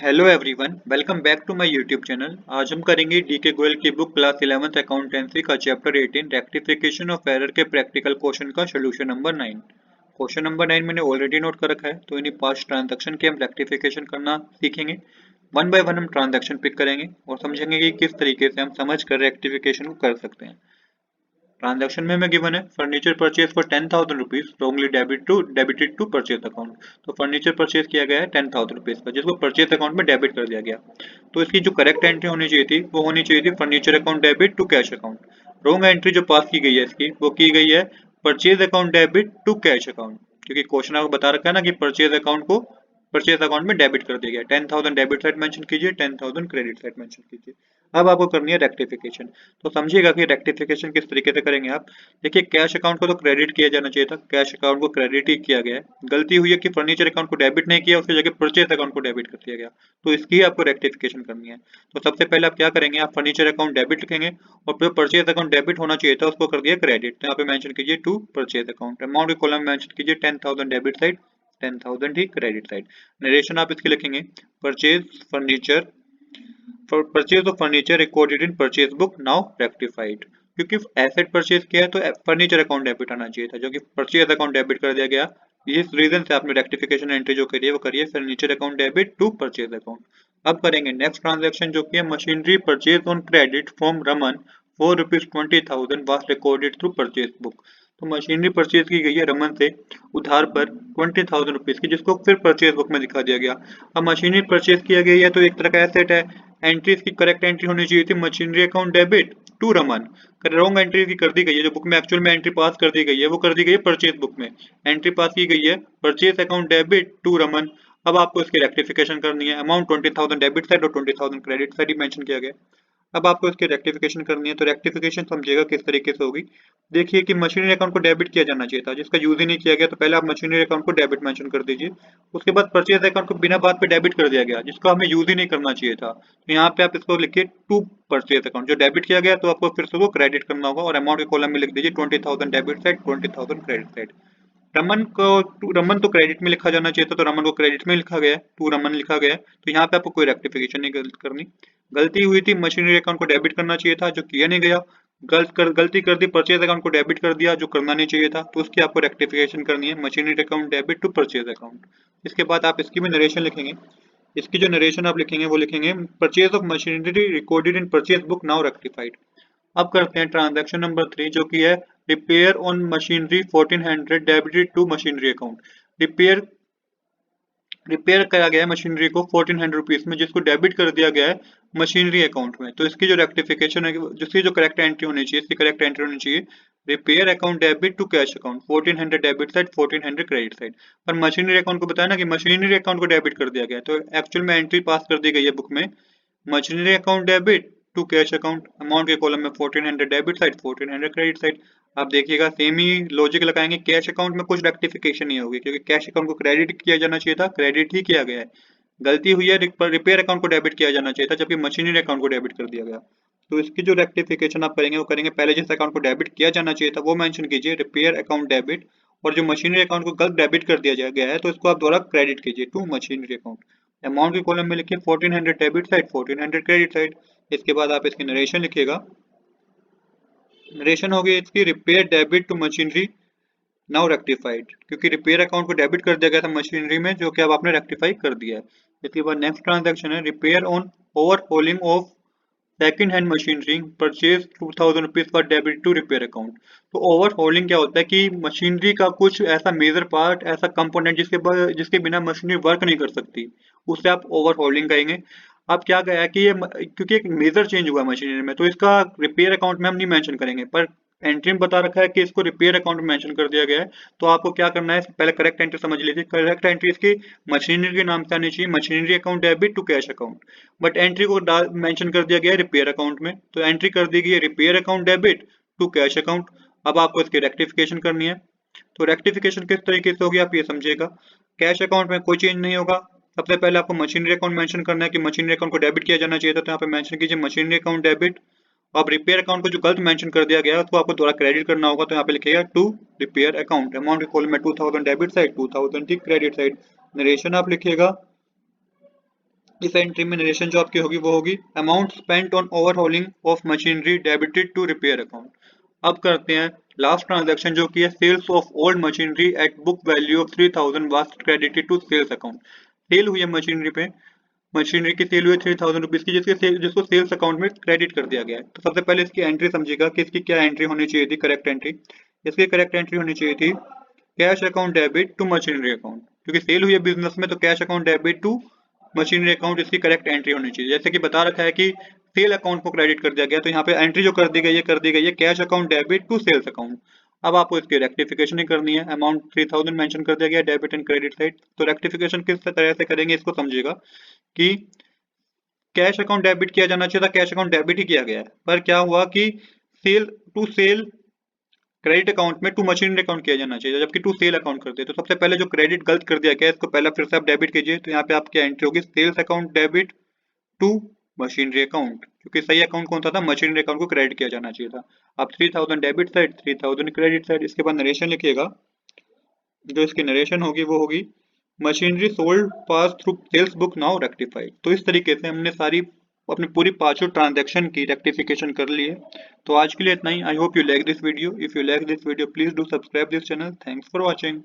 Hello everyone, welcome back to my YouTube channel. आज हम करेंगे डीके गोयल की बुक क्लास 11th अकाउंटेंसी का चैप्टर 18 रेक्टिफिकेशन ऑफ एरर के प्रैक्टिकल क्वेश्चन का सोल्यूशन नंबर 9। क्वेश्चन नंबर 9 मैंने ऑलरेडी नोट कर रखा है, तो इन्हीं पास्ट ट्रांजैक्शन के हम रेक्टिफिकेशन करना सीखेंगे। वन बाय वन हम ट्रांजैक्शन पिक करेंगे और समझेंगे कि किस तरीके से हम समझ कर रेक्टिफिकेशन को कर सकते हैं। ट्रांजैक्शन में गिवन है furniture purchase for 10,000 rupees wrongly debited to purchase account. तो फर्नीचर परचेज किया गया है 10,000 रुपीज का, जिसको परचेज अकाउंट में डेबिट कर दिया गया। तो इसकी जो करेक्ट एंट्री होनी चाहिए थी वो होनी चाहिए थी furniture account debit to cash account. Wrong entry जो पास की गई है इसकी वो की गई है purchase account debit to cash account, क्योंकि क्वेश्चन आपको बता रखा है ना कि परचेज अकाउंट में डेबिट कर दिया गया। 10,000 डेबिट साइड मेंशन कीजिए, 10,000 क्रेडिट साइड मेंशन कीजिए। अब आपको करनी है रेक्टिफिकेशन। तो समझिएगा कि रेक्टिफिकेशन किस तरीके से करेंगे आप। देखिए, कैश अकाउंट को तो क्रेडिट किया जाना चाहिए था, कैश अकाउंट को क्रेडिट ही किया गया है। गलती हुई है कि फर्नीचर अकाउंट को डेबिट नहीं किया, उसकी जगह परचेज अकाउंट को डेबिट कर दिया गया। तो इसकी आपको रेक्टिफिकेशन करनी है। तो सबसे पहले आप क्या करेंगे, आप फर्नीचर अकाउंट डेबिट लिखेंगे और फिर परचेज अकाउंट डेबिट होना चाहिए था उसको कर दिया क्रेडिट। तो यहाँ पे मेंशन कीजिए टू परचेज अकाउंट। अमाउंट के कॉलम में मेंशन कीजिए 10,000 डेबिट साइड, 10,000 ही क्रेडिट साइड। नरेशन आप इसके लिखेंगे purchase furniture for purchase of furniture recorded in purchase book now rectified. क्योंकि एसेट परचेज किया है तो फर्नीचर अकाउंट डेबिट आना चाहिए था, जो कि परचेज अकाउंट डेबिट कर दिया गया। इस रीजन से आपने रेक्टिफिकेशन एंट्री जो करी है वो करिए furniture account debit to purchase account. अब करेंगे नेक्स्ट ट्रांजेक्शन जो कि है machinery purchase on credit from Raman ₹420,000 was recorded through purchase book. तो मशीनरी परचेज की गई है रमन से उधार पर 20,000 रुपीज की, जिसको फिर परचेज बुक में दिखा दिया गया। अब मशीनरी परचेज की गई है तो एक तरह का एसेट है। एंट्री की करेक्ट एंट्री होनी चाहिए थी machinery account debit to Raman. Wrong entry की कर दी गई है, जो बुक में एक्चुअल में एंट्री पास कर दी गई है वो कर दी गई है परचेज बुक में। एंट्री पास की गई है purchase account debit to Raman. अब आपको इसकी रेक्टिफिकेशन करनी है। अमाउंट 20,000 डेबिट साइड और 20,000 क्रेडिट साइड ही मेंशन किया गया। अब आपको इसकी रेक्टिफिकेशन करनी है। तो रेक्टिफिकेशन समझिएगा किस तरीके से होगी। देखिए कि मशीनरी अकाउंट को डेबिट किया जाना चाहिए था, जिसका यूज ही नहीं किया गया, तो पहले आप मशीनरी अकाउंट को डेबिट मेंशन कर दीजिए। उसके बाद परचेज अकाउंट को बिना बात पे डेबिट कर दिया गया, जिसको हमें यूज ही नहीं करना चाहिए था। तो यहाँ पे आप इसको लिखिए टू परचेज अकाउंट। जो डेबिट किया गया तो आपको फिर से वो क्रेडिट करना होगा और अमाउंट के कॉलम में लिख दीजिए 20,000 debit side, 20,000 credit side. Raman तो क्रेडिट में लिखा जाना चाहिए था, तो रमन को क्रेडिट में लिखा गया है, टू रमन लिखा गया है। तो यहाँ पे आपको कोई रेक्टिफिकेशन नहीं करनी। गलती हुई थी, मशीनरी अकाउंट को डेबिट करना चाहिए था, जो किया नहीं गया। गलती कर दी, परचेज अकाउंट को डेबिट कर दिया, जो करना नहीं चाहिए था। तो उसकी आपको रेक्टिफिकेशन करनी है, machinery account debit to purchase account. इसके बाद आप इसकी भी नरेशन लिखेंगे। इसकी जो नरेशन आप लिखेंगे वो लिखेंगे purchase of machinery recorded in purchase book now rectified. अब करते हैं ट्रांजैक्शन नंबर 3 जो कि है repair on machinery 1400 debited to machinery account. Repair repair करा गया है मशीनरी को 1400 रुपीज में, जिसको डेबिट कर दिया गया है मशीनरी अकाउंट में। तो इसकी जो रेक्टिफिकेशन है, जिसकी जो करेक्ट एंट्री होनी चाहिए, इसकी करेक्ट एंट्री होनी चाहिए repair account debit to cash account 1400 debit side, 1400 credit side. पर मशीनरी अकाउंट को बताया ना कि मशीनरी अकाउंट को डेबिट कर दिया गया है, तो एक्चुअल में एंट्री पास कर दी गई है बुक में machinery account debit to cash account. Amount के कॉलम में 1400 डेबिट साइड, 1400 क्रेडिट साइड। आप देखिएगा सेम ही लॉजिक लगाएंगे। कैश अकाउंट में कुछ रेक्टिफिकेशन नहीं होगी, क्योंकि कैश अकाउंट को क्रेडिट किया जाना चाहिए था, क्रेडिट ही किया गया है। गलती हुई है, रिपेयर अकाउंट को डेबिट किया जाना चाहिए था, जबकि मशीनरी अकाउंट को डेबिट कर दिया गया। तो इसकी जो रेक्टिफिकेशन आप करेंगे वो करेंगे, पहले जिस अकाउंट को डेबिट किया जाना चाहिए था वो मेंशन कीजिए रिपेयर अकाउंट डेबिट, और जो मशीनरी अकाउंट को गलत डेबिट कर दिया गया है तो इसको आप दोबारा क्रेडिट कीजिए टू मशीनरी अकाउंट। अमाउंट के कॉलम में लिखिए 1400 डेबिट साइड, 1400 क्रेडिट साइड। इसके बाद आप इसकी नरेशन लिखिएगा। नरेशन होगी इसकी repair debit to machinery now rectified, क्योंकि रिपेयर अकाउंट को डेबिट कर दिया गया था मशीनरी में, जो कि अब आपने रेक्टिफाई कर दिया है। इसके बाद नेक्स्ट ट्रांजैक्शन है repair on overhauling of second hand machinery purchase 2,000 rupees for debit to repair account. तो ओवरहॉलिंग क्या होता है कि मशीनरी का कुछ ऐसा मेजर पार्ट, ऐसा कंपोनेंट जिसके बिना मशीनरी वर्क नहीं कर सकती, उसे आप ओवरहॉलिंग कहेंगे। अब क्या गया कि क्योंकि एक मेजर चेंज हुआ मशीनरी में, तो इसका रिपेयर अकाउंट में हम नहीं मेंशन करेंगे, पर एंट्री में बता रखा है कि इसको रिपेयर अकाउंट में मेंशन कर दिया गया है। तो आपको क्या करना है, पहले करेक्ट एंट्री समझ लीजिए। करेक्ट एंट्री इसकी मशीनरी के नाम से आनी चाहिए, machinery account debit to cash account. But entry को मेंशन कर दिया गया है रिपेयर अकाउंट में, तो एंट्री कर दी गई है repair account debit to cash account. अब आपको इसकी रेक्टिफिकेशन करनी है। तो रेक्टिफिकेशन किस तरीके से होगी आप ये समझिएगा। कैश अकाउंट में कोई चेंज नहीं होगा। सबसे पहले आपको मशीनरी अकाउंट मेंशन करना है कि मशीनरी अकाउंट को डेबिट किया जाना चाहिए था, तो यहाँ पे मेंशन कीजिए मशीनरी अकाउंट डेबिट। अब रिपेयर अकाउंट को जो गलत मेंशन कर दिया गया है उसको आपको दोबारा क्रेडिट करना होगा, तो यहाँ पे लिखिएगा टू रिपेयर अकाउंट। अमाउंट के कॉलम में 2000 डेबिट साइड, 2000 थी क्रेडिट साइड। नरेशन आप लिखिएगा इस एंट्री में नरेशन जो आपकी होगी वो होगी amount spent on overhauling of machinery debited to repair account. अब करते हैं लास्ट ट्रांजैक्शन जो कि है sales of old machinery at book value of 3000 was credited to sales account. Sale हुई है मशीनरी पे, मशीनरी की सेल हुई 3000 रुपीज की जिसको सेल्स अकाउंट में क्रेडिट कर दिया गया है। तो सबसे पहले इसकी एंट्री समझिएगा कि इसकी क्या एंट्री होनी चाहिए थी, करेक्ट एंट्री। इसकी करेक्ट एंट्री होनी चाहिए थी cash account debit to machinery account, क्योंकि सेल हुई है बिजनेस में तो cash account debit to machinery account इसकी करेक्ट एंट्री होनी चाहिए। जैसे कि बता रखा है कि सेल अकाउंट को क्रेडिट कर दिया गया, तो यहाँ पे एंट्री जो कर दी गई है cash account debit to sales account. अब आपको इसकी रेक्टिफिकेशन ही करनी है। अमाउंट 3000 मेंशन कर दिया गया डेबिट एंड क्रेडिट साइड, तो रेक्टिफिकेशन किस तरह से करेंगे इसको समझिएगा कि कैश अकाउंट डेबिट किया जाना चाहिए था, कैश अकाउंट डेबिट ही किया गया है, पर क्या हुआ कि sale to sale credit account में टू मशीनरी अकाउंट किया जाना चाहिए, जबकि टू सेल अकाउंट करते हैं। तो सबसे पहले जो क्रेडिट गलत कर दिया गया है इसको पहले फिर से आप डेबिट कीजिए। तो यहाँ पे आपकी एंट्री होगी sales account debit to machinery account, क्योंकि सही अकाउंट कौन सा था, मशीनरी अकाउंट को क्रेडिट किया जाना चाहिए था। अब 3000 डेबिट साइड 3000 क्रेडिट साइड। इसके बाद नरेशन लिखिएगा, जो इसकी नरेशन होगी वो होगी machinery sold pass through sales book now rectified. तो इस तरीके से हमने सारी अपनी पूरी पांचों ट्रांजैक्शन की रेक्टिफिकेशन कर ली है। तो आज के लिए इतना ही। I hope you like this video. If you like this video please do subscribe this channel. Thanks for watching.